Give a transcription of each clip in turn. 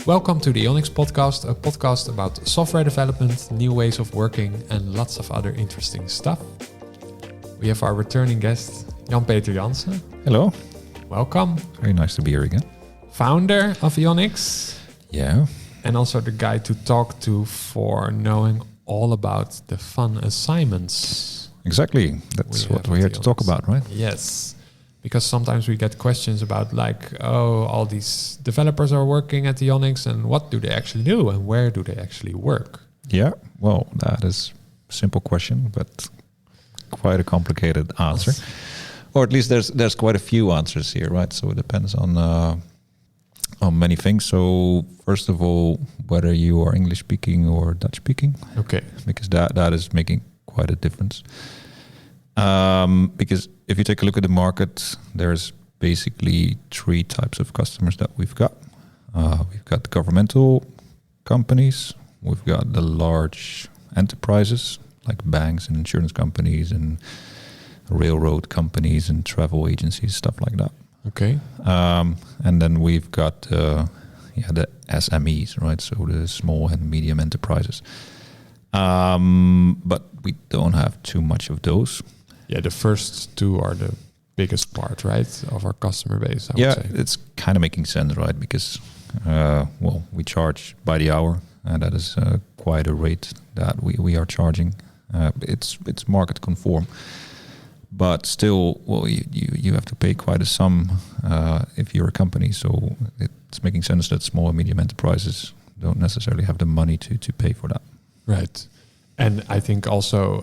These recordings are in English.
Welcome to the Eonics Podcast, a podcast about software development, new ways of working, and lots of other interesting stuff. We have our returning guest, Jan Peter Jansen. Hello. Welcome. Very nice to be here again. Founder of Eonics. Yeah. And also the guy to talk to for knowing all about the fun assignments. Exactly. That's what we're here to talk about, right? Yes. Because sometimes we get questions about all these developers are working at Eonics and what do they actually do and where do they actually work? Yeah. Well, that is a simple question, but quite a complicated answer. Or at least there's quite a few answers here, right? So it depends on many things. So first of all, whether you are English speaking or Dutch speaking. Okay. Because that is making quite a difference. Because if you take a look at the market, there's basically three types of customers that we've got. We've got governmental companies, we've got the large enterprises like banks and insurance companies and railroad companies and travel agencies, stuff like that. Okay. And then we've got the SMEs, right? So the small and medium enterprises. But we don't have too much of those. Yeah, the first two are the biggest part, right, of our customer base, I would say. It's kind of making sense, right? Because, we charge by the hour, and that is quite a rate that we are charging. It's market conform. But still, you have to pay quite a sum if you're a company. So it's making sense that small and medium enterprises don't necessarily have the money to pay for that. Right. And I think also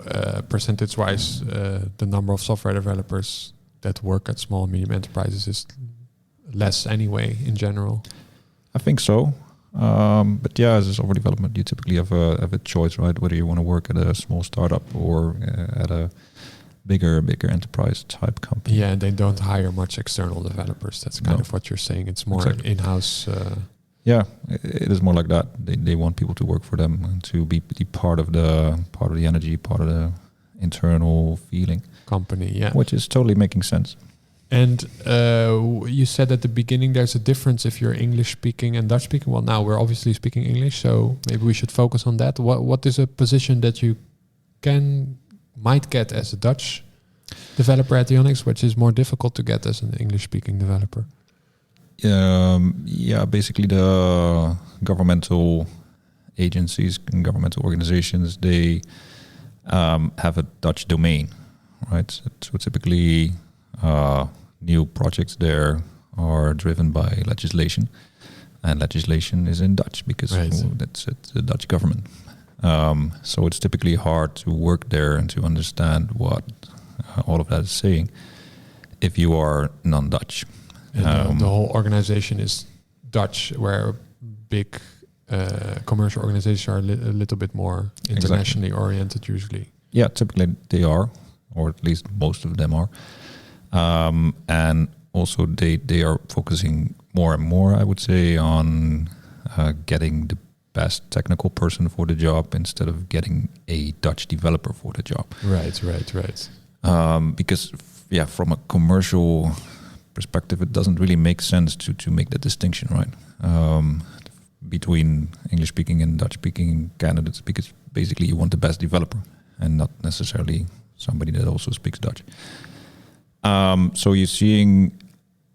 percentage-wise, the number of software developers that work at small and medium enterprises is less anyway in general. I think so. But yeah, as a software development, you typically have a choice, right? Whether you want to work at a small startup or at a bigger enterprise type company. Yeah, and they don't hire much external developers. That's kind of what you're saying. It's more in-house. Yeah, it is more like that. They want people to work for them and to be part of the energy, part of the internal feeling. Company, yeah. Which is totally making sense. And you said at the beginning there's a difference if you're English speaking and Dutch speaking. Well, now we're obviously speaking English, so maybe we should focus on that. What is a position that you might get as a Dutch developer at Eonics, which is more difficult to get as an English speaking developer? Basically the governmental agencies and governmental organizations, they have a Dutch domain, right? So typically new projects there are driven by legislation, and legislation is in Dutch because it's the Dutch government. So it's typically hard to work there and to understand what all of that is saying if you are non-Dutch. And the whole organization is Dutch, where big commercial organizations are a little bit more internationally oriented usually. Yeah, typically they are, or at least most of them are. And also they are focusing more and more, I would say, on getting the best technical person for the job instead of getting a Dutch developer for the job. Right. Because, from a commercial perspective, it doesn't really make sense to make that distinction, right? Between English-speaking and Dutch-speaking candidates, because basically you want the best developer and not necessarily somebody that also speaks Dutch. So you're seeing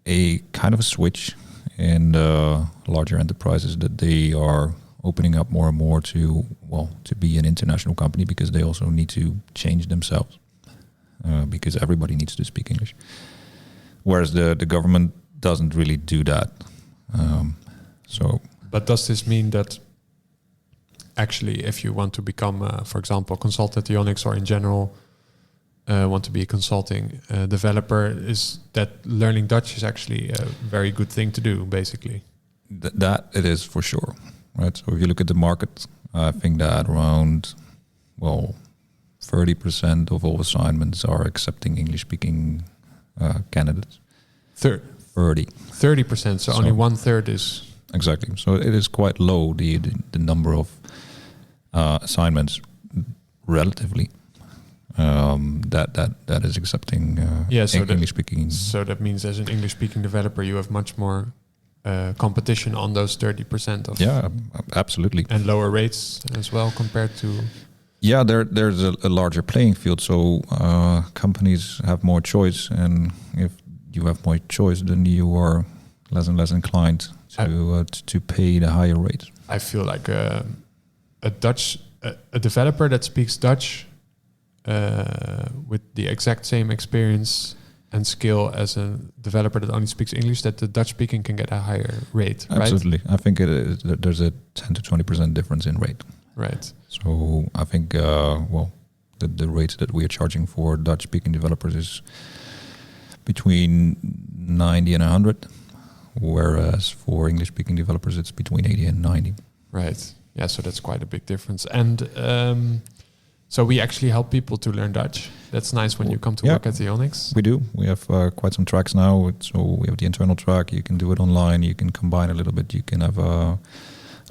a kind of a switch in the larger enterprises that they are opening up more and more to be an international company because they also need to change themselves because everybody needs to speak English. Whereas the government doesn't really do that. But does this mean that actually if you want to become, for example, a consultant at Eonics or in general want to be a consulting developer, is that learning Dutch is actually a very good thing to do, basically? That it is for sure, right? So if you look at the market, I think that around, 30% of all assignments are accepting English-speaking candidates. 30%, so only 1/3 is... Exactly. So it is quite low, the number of assignments relatively that is accepting English speaking. So that means as an English speaking developer, you have much more competition on those 30% of absolutely, and lower rates as well compared to. Yeah, there's a larger playing field, so companies have more choice, and if you have more choice, then you are less and less inclined to pay the higher rates. I feel like a developer that speaks Dutch with the exact same experience and skill as a developer that only speaks English, that the Dutch speaking can get a higher rate. Absolutely, right? I think there's a 10 to 20% difference in rate. Right. So I think the rates that we are charging for Dutch speaking developers is between 90 and 100, whereas for English speaking developers it's between 80 and 90. Right. Yeah, so that's quite a big difference. And so we actually help people to learn Dutch. That's nice when you come to work at Eonics. We do. We have quite some tracks now. So we have the internal track. You can do it online. You can combine a little bit. You can have a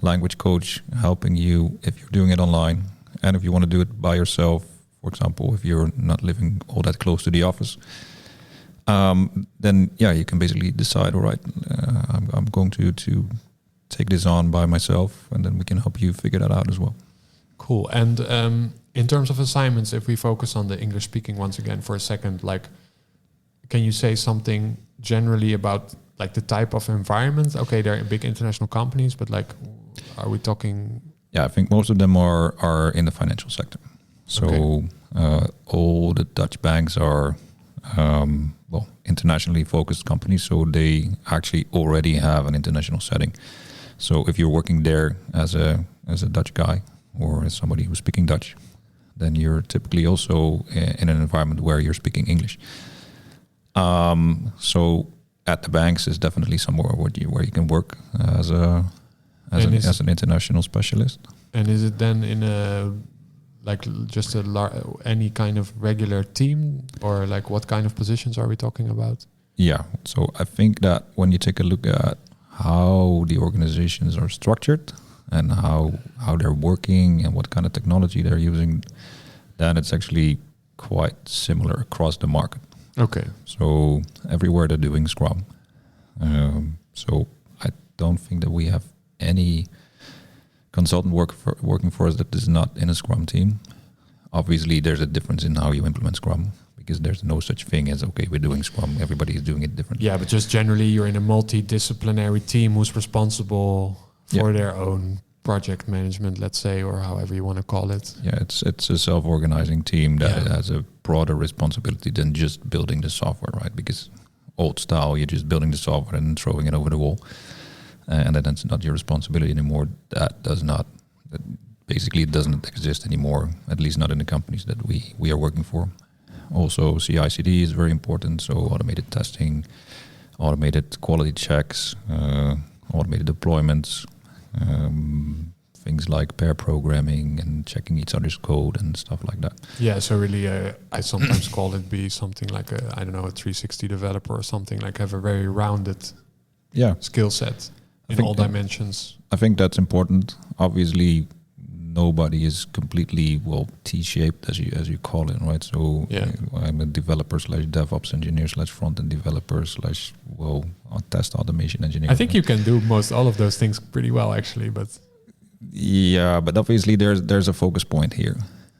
language coach helping you if you're doing it online. And if you want to do it by yourself, for example, if you're not living all that close to the office, then you can basically decide, all right, I'm going to take this on by myself, and then we can help you figure that out as well. Cool. And in terms of assignments, if we focus on the English speaking once again for a second, like, can you say something generally about like the type of environment? Okay, they're big international companies, but like, are we talking? Yeah, I think most of them are in the financial sector. So all the Dutch banks are internationally focused companies, so they actually already have an international setting. So if you're working there as a Dutch guy or as somebody who's speaking Dutch, then you're typically also in an environment where you're speaking English. So at the banks is definitely somewhere where you can work as an international specialist. And is it then in any kind of regular team, or like what kind of positions are we talking about? Yeah, so I think that when you take a look at how the organizations are structured and how they're working and what kind of technology they're using, then it's actually quite similar across the market. Okay. So everywhere they're doing Scrum. So I don't think that we have any consultant working for us that is not in a Scrum team. Obviously, there's a difference in how you implement Scrum, because there's no such thing as, okay, we're doing Scrum, everybody is doing it differently. Yeah, but just generally you're in a multidisciplinary team who's responsible for their own project management, let's say, or however you want to call it. Yeah, it's a self-organizing team that has a broader responsibility than just building the software, right? Because old style, you're just building the software and throwing it over the wall. And that's not your responsibility anymore. Basically it doesn't exist anymore, at least not in the companies that we are working for. Also, CI/CD is very important, so automated testing, automated quality checks, automated deployments, things like pair programming and checking each other's code and stuff like that. Yeah, so really, I sometimes call it be something like a 360 developer or something, like have a very rounded skill set in all dimensions. I think that's important. Obviously, nobody is completely T-shaped as you call it, right? So I'm a developer / DevOps engineer / front-end developer / test automation engineer. I think you can do all of those things pretty well, actually, but but obviously there's a focus point here.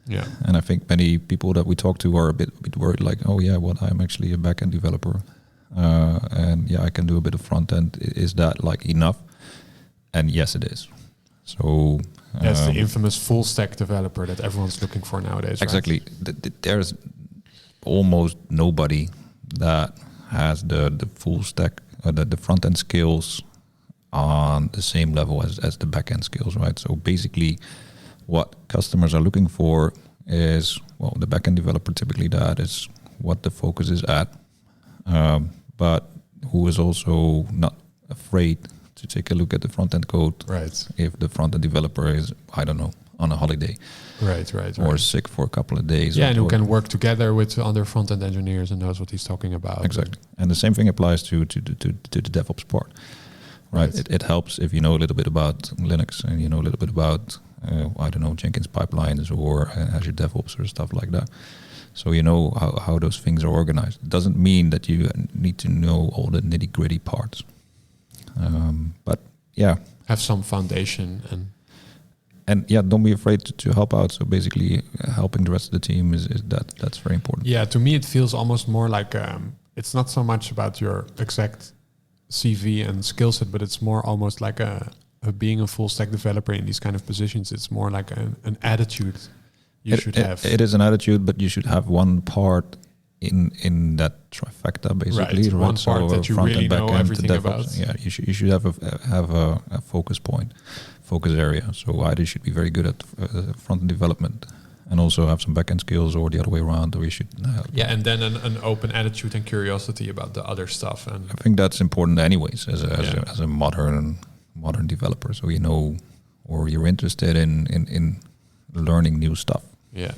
Yeah, and I think many people that we talk to are a bit worried, like, I'm actually a back-end developer, and I can do a bit of front-end. Is that like enough? And yes, it is. So that's the infamous full stack developer that everyone's looking for nowadays. Exactly. Right? There's almost nobody that has the full stack, the front end skills on the same level as the back end skills, right? So basically, what customers are looking for is the back end developer. Typically, that is what the focus is at, but who is also not afraid to take a look at the front-end code, right? If the front-end developer is, on a holiday, right, or sick for a couple of days, and who can work together with other front-end engineers and knows what he's talking about. Exactly, and the same thing applies to the DevOps part, right? It helps if you know a little bit about Linux and you know a little bit about Jenkins pipelines or Azure DevOps or stuff like that. So you know how those things are organized. It doesn't mean that you need to know all the nitty-gritty parts. But yeah, have some foundation and yeah, don't be afraid to help out. So basically, helping the rest of the team is that's very important. Yeah, to me it feels almost more like it's not so much about your exact CV and skill set, but it's more almost like a being a full stack developer in these kind of positions. It's more like an attitude you should have. It is an attitude, but you should have one part in that trifecta, basically. Right, one part that you really know everything about. Yeah, you should have a focus point, focus area. So either you should be very good at front-end development and also have some back-end skills, or the other way around, or you should... and then an open attitude and curiosity about the other stuff. And I think that's important anyways, as a modern developer. So you know, or you're interested in learning new stuff. Yeah.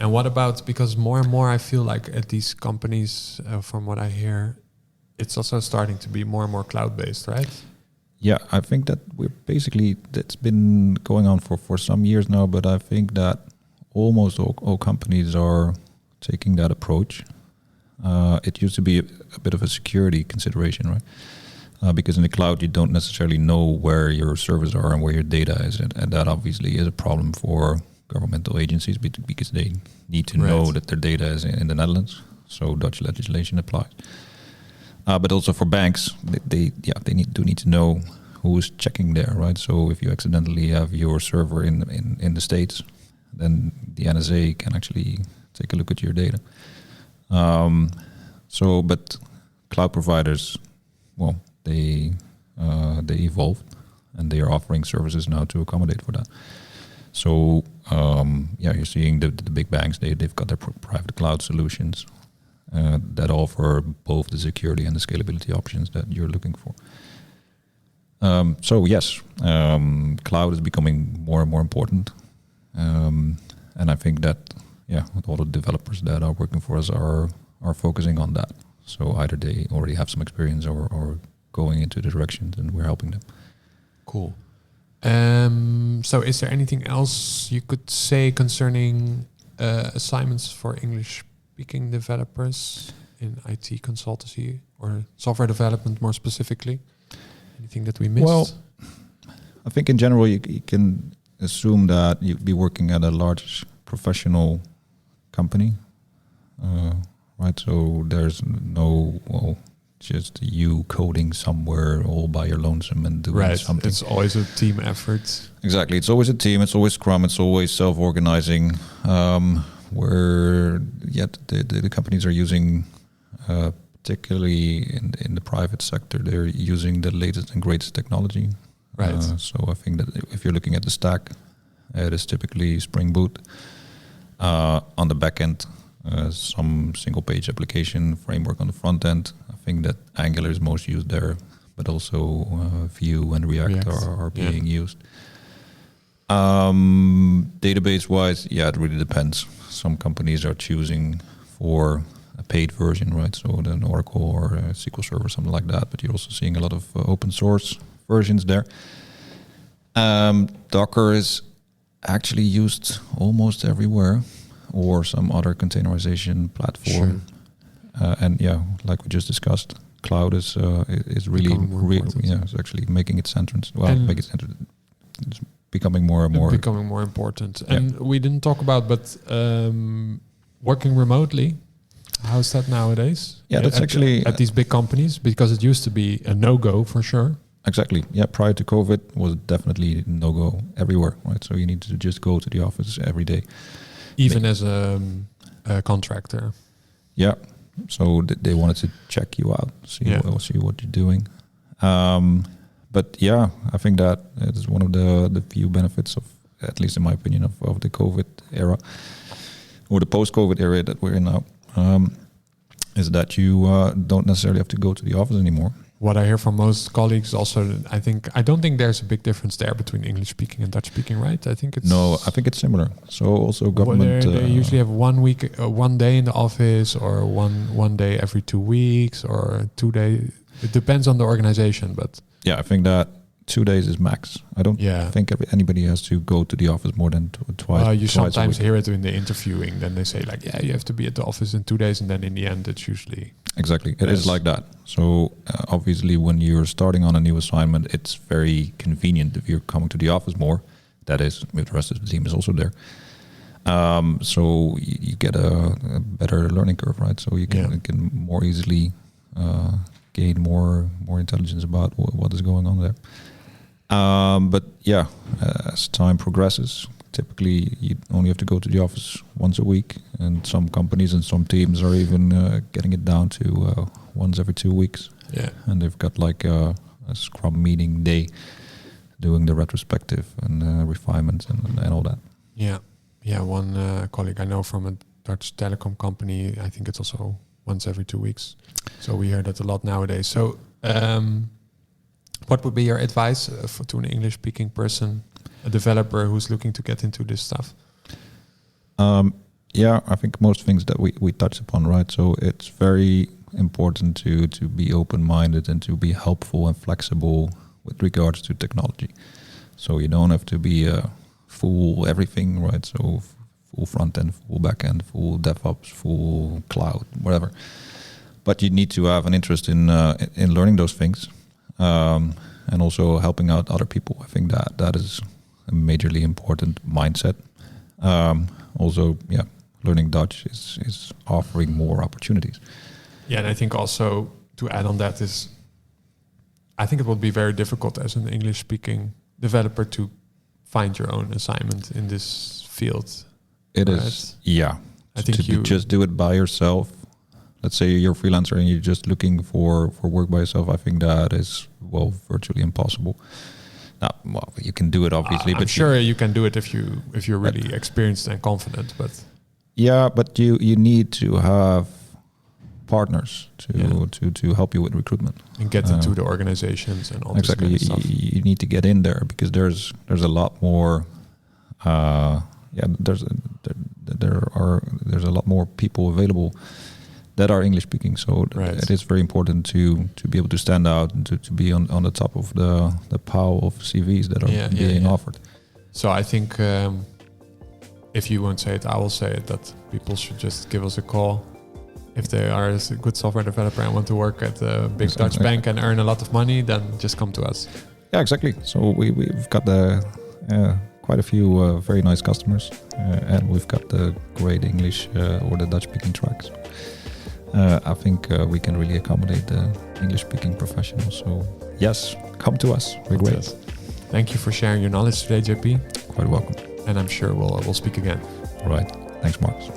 And what about, because more and more I feel like at these companies, from what I hear, it's also starting to be more and more cloud-based, right? Yeah, I think that that's been going on for some years now, but I think that almost all companies are taking that approach. It used to be a bit of a security consideration, right? Because in the cloud, you don't necessarily know where your servers are and where your data is. And that obviously is a problem for governmental agencies because they need to know that their data is in the Netherlands. So Dutch legislation applies. But also for banks, they need to know who is checking there, right? So if you accidentally have your server in the States, then the NSA can actually take a look at your data. But cloud providers, well, they evolved and they are offering services now to accommodate for that. So you're seeing the big banks, they've got their private cloud solutions that offer both the security and the scalability options that you're looking for. Cloud is becoming more and more important. And I think that, all the developers that are working for us are focusing on that. So either they already have some experience or going into the direction, and we're helping them. Cool. So is there anything else you could say concerning assignments for English-speaking developers in IT consultancy or software development more specifically? Anything that we missed? Well, I think in general you can assume that you'd be working at a large professional company, right? So there's just you coding somewhere all by your lonesome and doing something. It's always a team effort. Exactly. It's always a team. It's always Scrum. It's always self-organizing. Where the companies are using, particularly in the private sector, they're using the latest and greatest technology. Right. So I think that if you're looking at the stack, it is typically Spring Boot. On the back end, some single-page application framework on the front end. I think that Angular is most used there, but also Vue and React are being used. Database-wise, it really depends. Some companies are choosing for a paid version, right? So an Oracle or a SQL Server, something like that. But you're also seeing a lot of open source versions there. Docker is actually used almost everywhere, or some other containerization platform. Sure. Like we just discussed, cloud is really it's actually making its entrance. It's becoming more and more important. And we didn't talk about, but working remotely, how's that nowadays? Yeah, that's actually at these big companies, because it used to be a no-go for sure. Exactly. Yeah, prior to COVID was definitely no-go everywhere, right? So you need to just go to the office every day. Even as a contractor. Yeah. So they wanted to check you out, see what you're doing. I think that it is one of the few benefits of, at least in my opinion, of the COVID era, or the post-COVID era that we're in now, is that you don't necessarily have to go to the office anymore. What I hear from most colleagues also, I don't think there's a big difference there between English speaking and Dutch speaking, right? I think it's similar. So also government. They usually have 1 week, 1 day in the office, or one day every 2 weeks, or 2 days. It depends on the organization, but I think that 2 days is max. I don't think anybody has to go to the office more than twice. You twice sometimes hear it in the interviewing. Then they say like, you have to be at the office in 2 days, and then in the end, it's usually exactly. It is like that. So obviously, when you're starting on a new assignment, it's very convenient if you're coming to the office more. That is, if the rest of the team is also there. So you get a better learning curve, right? So you can more easily gain more intelligence about what is going on there. But as time progresses, typically you only have to go to the office once a week, and some companies and some teams are even getting it down to once every 2 weeks. Yeah, and they've got like a Scrum meeting day, doing the retrospective and refinements and all that. Yeah. One colleague I know from a Dutch telecom company, I think it's also once every 2 weeks. So we hear that a lot nowadays. So what would be your advice to an English-speaking person, a developer who's looking to get into this stuff? I think most things that we touched upon, right? So it's very important to be open-minded and to be helpful and flexible with regards to technology. So you don't have to be full everything, right? So full front-end, full back-end, full DevOps, full cloud, whatever. But you need to have an interest in learning those things, and also helping out other people. I think that is a majorly important mindset. Also, learning Dutch is offering more opportunities. Yeah, and I think also to add on that is, I think it would be very difficult as an English-speaking developer to find your own assignment in this field. It is, yeah. I think you just do it by yourself. Let's say you're a freelancer and you're just looking for work by yourself. I think that is, virtually impossible. Now, you can do it obviously, but I'm sure you can do it if you're really experienced and confident. But but you need to have partners to help you with recruitment and get into the organizations and all exactly. This kind of stuff. You need to get in there because there's a lot more. There's a lot more people available that are English speaking. So it is very important to be able to stand out and to be on the top of the pile of CVs that are being offered. So I think if you won't say it, I will say it, that people should just give us a call. If they are a good software developer and want to work at a big Dutch bank and earn a lot of money, then just come to us. Yeah, exactly. So we've got quite a few very nice customers, and we've got the great English or the Dutch-speaking tracks. I think we can really accommodate the English-speaking professionals. So yes, come to us. We're great. Thank you for sharing your knowledge today, JP. Quite welcome. And I'm sure we'll speak again. All right. Thanks, Marcus.